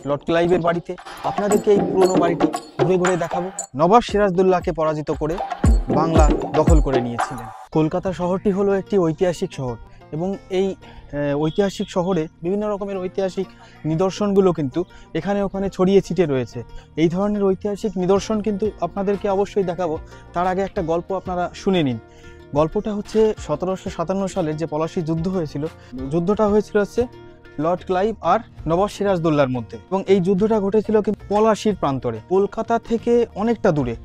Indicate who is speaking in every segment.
Speaker 1: Lord ক্লাইভের বাড়িতে। আপনাদেরকে এই পুরনো বাড়িটি ঘুরে ঘুরে দেখাবো। নবাব সিরাজদৌল্লাকে পরাজিত করে বাংলা দখল করে নিয়েছিলেন। কলকাতা শহরটি হলো একটি ঐতিহাসিক শহর এবং এই ঐতিহাসিক শহরে বিভিন্ন রকমের ঐতিহাসিক নিদর্শনগুলো কিন্তু এখানে ওখানে ছড়িয়ে ছিটিয়ে রয়েছে। এই ধরনের ঐতিহাসিক নিদর্শন কিন্তু আপনাদেরকে অবশ্যই দেখাবো। তার আগে একটা গল্প আপনারা শুনে নিন। গল্পটা হচ্ছে 1757 সালের যে পলাশী যুদ্ধ হয়েছিল, যুদ্ধটা হয়েছিল হচ্ছে লর্ড ক্লাইভ আর নবাব সিরাজদৌল্লার মধ্যে, এবং এই যুদ্ধটা ঘটেছিল কিন্তু পলাশীর প্রান্তরে, কলকাতা থেকে অনেকটা দূরে।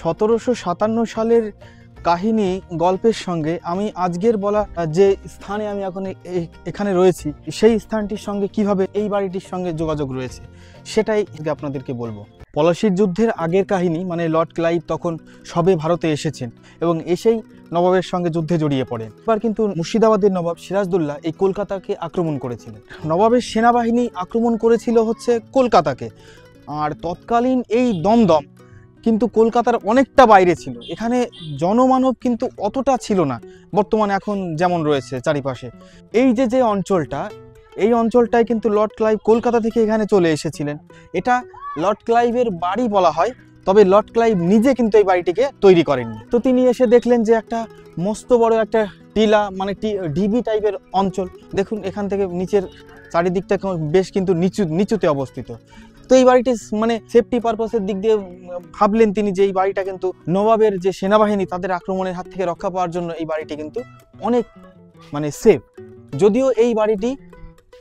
Speaker 1: 1757 সালের কাহিনী গল্পের সঙ্গে আমি আজকের বলা যে স্থানে আমি এখন এখানে রয়েছি, সেই স্থানটির সঙ্গে কিভাবে এই বাড়িটির সঙ্গে যোগাযোগ রয়েছে সেটাই আপনাদেরকে বলবো। পলাশীর যুদ্ধের আগের কাহিনী, মানে লর্ড ক্লাইভ তখন সবে ভারতে এসেছেন এবং এসেই নবাবের সঙ্গে যুদ্ধে জড়িয়ে পড়েন। এবার কিন্তু মুর্শিদাবাদের নবাব সিরাজদৌল্লা এই কলকাতাকে আক্রমণ করেছিলেন। নবাবের সেনাবাহিনী আক্রমণ করেছিল হচ্ছে কলকাতাকে, আর তৎকালীন এই দমদম কিন্তু কলকাতার অনেকটা বাইরে ছিল। এখানে জনমানব কিন্তু অতটা ছিল না বর্তমানে এখন যেমন রয়েছে চারিপাশে। এই যে অঞ্চলটা, এই অঞ্চলটায় কিন্তু লর্ড ক্লাইভ কলকাতা থেকে এখানে চলে এসেছিলেন। এটা লর্ড ক্লাইভের বাড়ি বলা হয়, তবে লর্ড ক্লাইভ নিজে কিন্তু এই বাড়িটিকে তৈরি করেননি। তো তিনি এসে দেখলেন যে একটা মস্ত বড় একটা টিলা, মানে ঢিবি টাইপের অঞ্চল। দেখুন এখান থেকে নিচের চারিদিকটা বেশ কিন্তু নিচুতে অবস্থিত। তো এই বাড়িটি মানে সেফটি পারপাসের দিক দিয়ে ভাবলেন তিনি যে এই বাড়িটা কিন্তু নবাবের যে সেনাবাহিনী তাদের আক্রমণের হাত থেকে রক্ষা পাওয়ার জন্য এই বাড়িটি কিন্তু অনেক মানে সেফ। যদিও এই বাড়িটি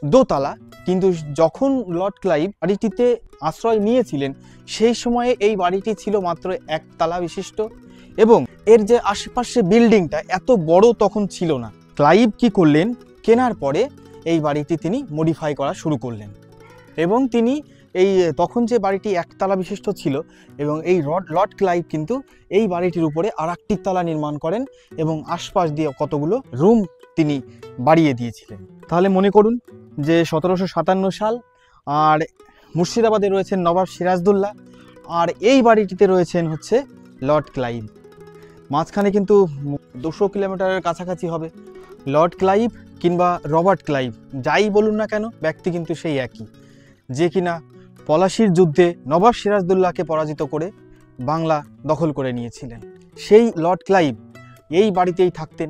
Speaker 1: দোতলা, কিন্তু যখন লর্ড ক্লাইভ বাড়িটিতে আশ্রয় নিয়েছিলেন সেই সময়ে এই বাড়িটি ছিল মাত্র একতলা বিশিষ্ট, এবং এর যে আশেপাশে বিল্ডিংটা এত বড় তখন ছিল না। ক্লাইভ কি করলেন, কেনার পরে এই বাড়িটি তিনি মডিফাই করা শুরু করলেন, এবং তিনি এই তখন যে বাড়িটি একতলা বিশিষ্ট ছিল, এবং এই লর্ড ক্লাইভ কিন্তু এই বাড়িটির উপরে আর একটি তলা নির্মাণ করেন এবং আশপাশ দিয়ে কতগুলো রুম তিনি বাড়িয়ে দিয়েছিলেন। তাহলে মনে করুন যে 1757 সাল, আর মুর্শিদাবাদে রয়েছেন নবাব সিরাজদৌল্লা, আর এই বাড়িটিতে রয়েছেন হচ্ছে লর্ড ক্লাইভ। মাঝখানে কিন্তু 200 কিলোমিটারের কাছাকাছি হবে। লর্ড ক্লাইভ কিংবা রবার্ট ক্লাইভ যাই বলুন না কেন, ব্যক্তি কিন্তু সেই একই, যে কিনা পলাশীর যুদ্ধে নবাব সিরাজদৌল্লাকে পরাজিত করে বাংলা দখল করে নিয়েছিলেন। সেই লর্ড ক্লাইভ এই বাড়িতেই থাকতেন,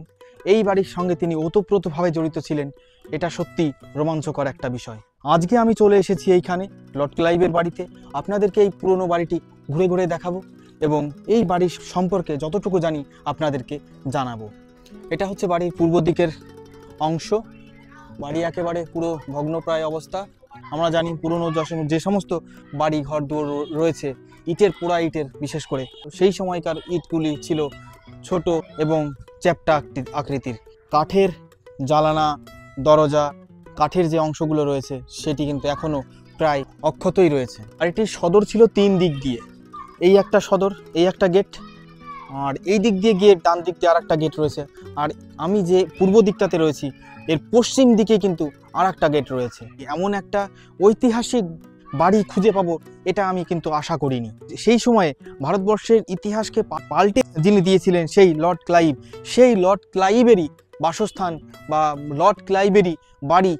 Speaker 1: এই বাড়ির সঙ্গে তিনি ওতপ্রোতভাবে জড়িত ছিলেন। এটা সত্যি রোমাঞ্চকর একটা বিষয়। আজকে আমি চলে এসেছি এইখানে লর্ড ক্লাইভের বাড়িতে। আপনাদেরকে এই পুরনো বাড়িটি ঘুরে ঘুরে দেখাবো এবং এই বাড়ির সম্পর্কে যতটুকু জানি আপনাদেরকে জানাবো। এটা হচ্ছে বাড়ির পূর্ব দিকের অংশ। বাড়ি একেবারে পুরো ভগ্নপ্রায় অবস্থা। আমরা জানি পুরনো যে সমস্ত বাড়ি ঘর দুয়ার রয়েছে ইটের, পোড়া ইটের, বিশেষ করে সেই সময়কার ইটগুলি ছিল ছোট এবং চ্যাপ্টা আকৃতির। কাঠের জানালা, দরজা, কাঠের যে অংশগুলো রয়েছে সেটি কিন্তু এখনো প্রায় অক্ষতই রয়েছে। আর এটির সদর ছিল 3 দিক দিয়ে। এই একটা সদর, এই একটা গেট, আর এই দিক দিয়ে গিয়ে ডান দিক দিয়ে আর একটা গেট রয়েছে। আর আমি যে পূর্ব দিকটাতে রয়েছি এর পশ্চিম দিকে কিন্তু আর একটা গেট রয়েছে। এমন একটা ঐতিহাসিক বাড়ি খুঁজে পাবো এটা আমি কিন্তু আশা করিনি। সেই সময়ে ভারতবর্ষের ইতিহাসকে পাল্টে যিনি দিয়েছিলেন সেই লর্ড ক্লাইভ, সেই লর্ড ক্লাইভেরই বাসস্থান বা লর্ড ক্লাইভেরই বাড়ি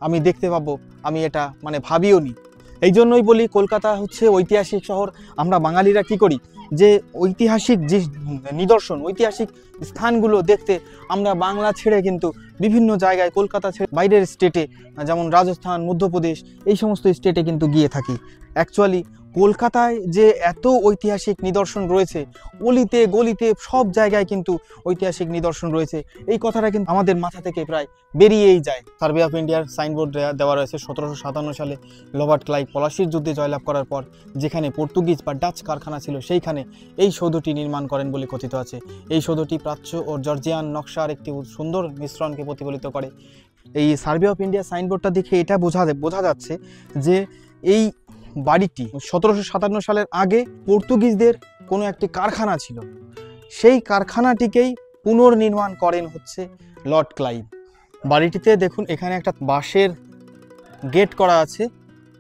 Speaker 1: আমি দেখতে পাবো, আমি এটা মানে ভাবিও নি। এই জন্যই বলি কলকাতা হচ্ছে ঐতিহাসিক শহর। আমরা বাঙালিরা কি করি যে ঐতিহাসিক যে নিদর্শন, ঐতিহাসিক স্থানগুলো দেখতে আমরা বাংলা ছেড়ে কিন্তু বিভিন্ন জায়গায়, কলকাতা ছেড়ে বাইরের স্টেটে, যেমন রাজস্থান, মধ্যপ্রদেশ, এই সমস্ত স্টেটে কিন্তু গিয়ে থাকি। অ্যাকচুয়ালি কলকাতায় যে এত ঐতিহাসিক নিদর্শন রয়েছে, অলিতে গলিতে সব জায়গায় কিন্তু ঐতিহাসিক নিদর্শন রয়েছে, এই কথাটা কিন্তু আমাদের মাথা থেকে প্রায় বেরিয়েই যায়। সার্ভে অফ ইন্ডিয়ার সাইনবোর্ড দেওয়া রয়েছে 1757 সালে রবার্ট ক্লাইভ পলাশীর যুদ্ধে জয়লাভ করার পর যেখানে পর্তুগিজ বা ডাচ কারখানা ছিল সেইখানে এই সৌধটি নির্মাণ করেন বলে কথিত আছে। এই সৌধটি প্রাচ্য ও জর্জিয়ান নকশার একটি সুন্দর মিশ্রণকে প্রতিফলিত করে। এই সার্ভে অফ ইন্ডিয়া সাইনবোর্ডটা দেখে এটা বোঝা যাচ্ছে যে এই বাড়িটি 1757 সালের আগে পর্তুগিজদের কোনো একটি কারখানা ছিল, সেই কারখানাটিকেই পুনর্নির্মাণ করেন হচ্ছে লর্ড ক্লাইভ। বাড়িটিতে দেখুন এখানে একটা বাঁশের গেট করা আছে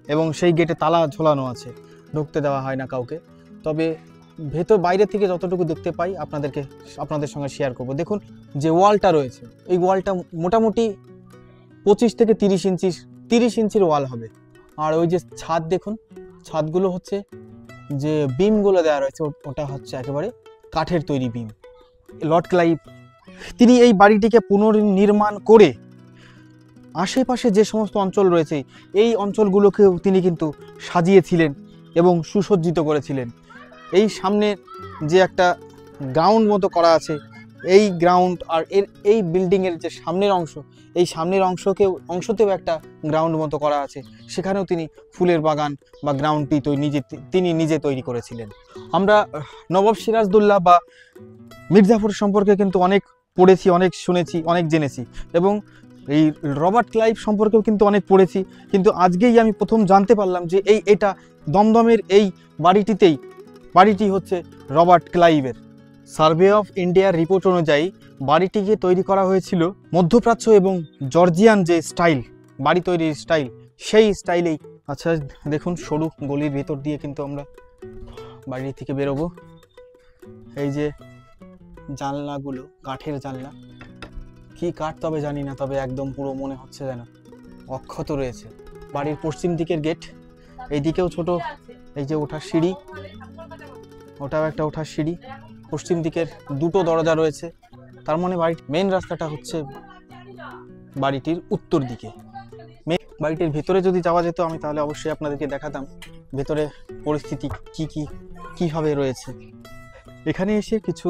Speaker 1: এবং সেই গেটে তালা ঝোলানো আছে, ঢুকতে দেওয়া হয় না কাউকে। তবে বাইরে থেকে যতটুকু দেখতে পাই আপনাদের সঙ্গে শেয়ার করব। দেখুন যে ওয়ালটা রয়েছে, এই ওয়ালটা মোটামুটি 25 থেকে 30 ইঞ্চির ওয়াল হবে। আর ওই যে ছাদ দেখুন, ছাদগুলো হচ্ছে যে বিমগুলো দেওয়া রয়েছে ওটা হচ্ছে একেবারে কাঠের তৈরি বিম। লর্ড ক্লাইভ তিনি এই বাড়িটিকে পুনর্নির্মাণ করে আশেপাশে যে সমস্ত অঞ্চল রয়েছে এই অঞ্চলগুলোকেও তিনি কিন্তু সাজিয়েছিলেন এবং সুসজ্জিত করেছিলেন। এই সামনে যে একটা গ্রাউন্ড মতো করা আছে, এই গ্রাউন্ড আর এই বিল্ডিংয়ের যে সামনের অংশ, এই সামনের অংশতেও একটা গ্রাউন্ড মতো করা আছে, সেখানেও তিনি ফুলের বাগান বা গ্রাউন্ডটি তিনি নিজে তৈরি করেছিলেন। আমরা নবাব সিরাজদৌল্লা বা মির্জাফর সম্পর্কে কিন্তু অনেক পড়েছি, অনেক শুনেছি, অনেক জেনেছি এবং এই রবার্ট ক্লাইভ সম্পর্কেও কিন্তু অনেক পড়েছি। কিন্তু আজকেই আমি প্রথম জানতে পারলাম যে এটা দমদমের এই বাড়িটি হচ্ছে রবার্ট ক্লাইভের। সার্ভে অফ ইন্ডিয়ার রিপোর্ট অনুযায়ী বাড়িটিকে তৈরি করা হয়েছিল মধ্যপ্রাচ্য এবং জর্জিয়ান যে স্টাইল, বাড়ি তৈরির স্টাইল, সেই স্টাইলেই। আচ্ছা দেখুন, সরু গলির ভেতর দিয়ে কিন্তু আমরা বাড়ি থেকে বেরোবো। এই যে জানলাগুলো কাঠের জানলা, কি কাঠ তবে জানি না, তবে একদম পুরো মনে হচ্ছে যেন অক্ষত রয়েছে। বাড়ির পশ্চিম দিকের গেট, এইদিকেও ছোট এই যে ওঠার সিঁড়ি, ওটাও একটা ওঠার সিঁড়ি। পশ্চিম দিকের দুটো দরজা রয়েছে, তার মানে বাড়ির মেন রাস্তাটা হচ্ছে বাড়িটির উত্তর দিকে। বাড়িটির ভেতরে যদি যাওয়া যেত আমি তাহলে অবশ্যই আপনাদেরকে দেখাতাম ভেতরে পরিস্থিতি কিভাবে রয়েছে। এখানে এসে কিছু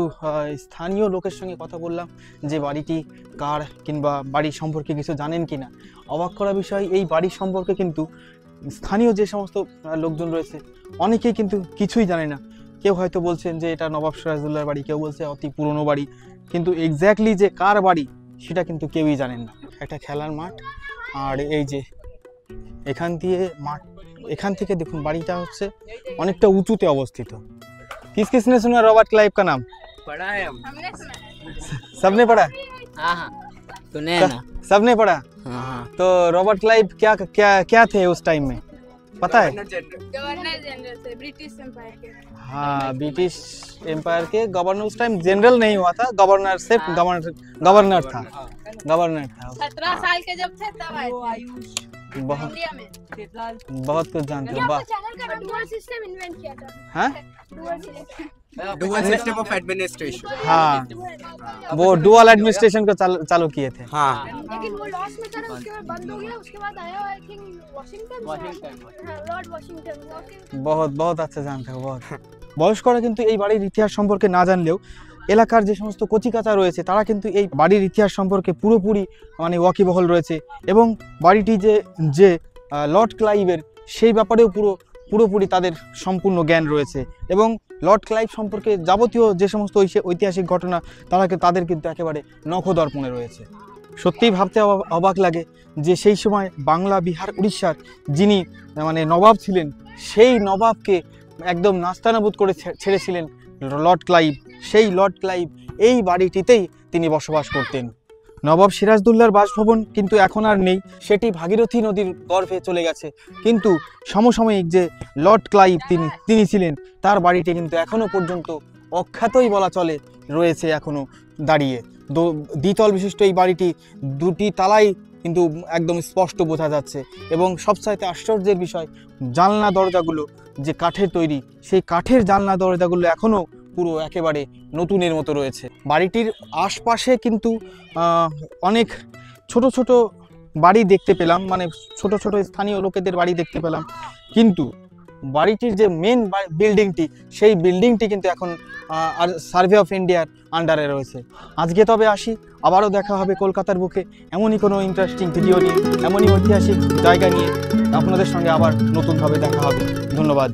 Speaker 1: স্থানীয় লোকের সঙ্গে কথা বললাম যে বাড়িটি কার কিংবা বাড়ি সম্পর্কে কিছু জানেন কিনা। অবাক করা বিষয়, এই বাড়ি সম্পর্কে কিন্তু স্থানীয় যে সমস্ত লোকজন রয়েছে অনেকেই কিন্তু কিছুই জানে না। কেউ হয়তো বলছেন যে এটা নবাব সিরাজদৌল্লার বাড়ি, কেউ বলছে অতি পুরনো বাড়ি, কিন্তু এক্স্যাক্টলি যে কার বাড়ি সেটা কিন্তু কেউই জানেন না। একটা খেলার মাঠ, আর এই যে এখান থেকে দেখুন বাড়িটা হচ্ছে অনেকটা উঁচুতে অবস্থিত। किसने सुना रॉबर्ट क्लाइव का नाम?
Speaker 2: पढ़ा है हमने सुना है।
Speaker 1: सबने पढ़ा?
Speaker 2: हाँ सुने ना,
Speaker 1: सबने पढ़ा।
Speaker 2: हाँ।
Speaker 1: तो रॉबर्ट क्लाइव क्या क्या क्या थे उस टाइम में, पता है?
Speaker 3: गवर्नर जनरल थे ब्रिटिश एम्पायर के।
Speaker 1: हाँ, ब्रिटिश एम्पायर के गवर्नर। उस टाइम जनरल नहीं हुआ था, गवर्नर सिर्फ गवर्नर था।
Speaker 3: 17 साल के जब थे तब आए थे
Speaker 1: बहुत
Speaker 3: इंडिया में।
Speaker 1: बहुत कुछ जानते हो।
Speaker 3: चैनल का डुअल सिस्टम इन्वेंट किया था।
Speaker 1: हाँ
Speaker 2: डुअल सिस्टम ऑफ एडमिनिस्ट्रेशन।
Speaker 1: हाँ, वो डुअल एडमिनिस्ट्रेशन को चालू किए थे।
Speaker 2: हाँ,
Speaker 3: लेकिन वो लॉस में था ना, उसके बाद बंद हो गया। उसके बाद आया I think Washington, Lord Washington.
Speaker 1: बहुत बहुत अच्छा जानते हो, बहुत। বয়স্করা কিন্তু এই বাড়ির ইতিহাস সম্পর্কে না জানলেও এলাকার যে সমস্ত কচিকাঁচা রয়েছে তারা কিন্তু এই বাড়ির ইতিহাস সম্পর্কে পুরোপুরি মানে ওয়াকিবহল রয়েছে এবং বাড়িটি যে লর্ড ক্লাইভের সেই ব্যাপারেও পুরোপুরি তাদের সম্পূর্ণ জ্ঞান রয়েছে এবং লর্ড ক্লাইভ সম্পর্কে যাবতীয় যে সমস্ত ঐতিহাসিক ঘটনা তাদের কিন্তু একেবারে নখদর্পণে রয়েছে। সত্যিই ভাবতে অবাক লাগে যে সেই সময় বাংলা, বিহার, উড়িষ্যার যিনি মানে নবাব ছিলেন, সেই নবাবকে একদম নাস্তানাবুদ করে ছেড়েছিলেন লর্ড ক্লাইভ। সেই লর্ড ক্লাইভ এই বাড়িটিতেই তিনি বসবাস করতেন। নবাব সিরাজদৌল্লার বাসভবন কিন্তু এখন আর নেই, সেটি ভাগীরথী নদীর গর্ভে চলে গেছে। কিন্তু সমসাময়িক যে লর্ড ক্লাইভ তিনি ছিলেন, তার বাড়িটি কিন্তু এখনো পর্যন্ত অখ্যাতই বলা চলে রয়েছে, এখনো দাঁড়িয়ে। দ্বিতল বিশিষ্ট এই বাড়িটি দুটি তালাই কিন্তু একদম স্পষ্ট বোঝা যাচ্ছে এবং সবচাইতে আশ্চর্যের বিষয়, জানলা দরজাগুলো যে কাঠের তৈরি, সেই কাঠের জানলা দরজাগুলো এখনও পুরো একেবারে নতুনের মতো রয়েছে। বাড়িটির আশপাশে কিন্তু অনেক ছোট ছোট বাড়ি দেখতে পেলাম, মানে ছোট ছোট স্থানীয় লোকেদের বাড়ি দেখতে পেলাম, কিন্তু বাড়িটির যে মেন বিল্ডিংটি, সেই বিল্ডিংটি কিন্তু এখন আর সার্ভে অফ ইন্ডিয়ার আন্ডারে রয়েছে। আজকে তবে আসি, আবারও দেখা হবে কলকাতার বুকে এমনই কোনো ইন্টারেস্টিং ভিডিও নিয়ে, এমনই ঐতিহাসিক জায়গা নিয়ে আপনাদের সঙ্গে আবার নতুনভাবে দেখা হবে। ধন্যবাদ।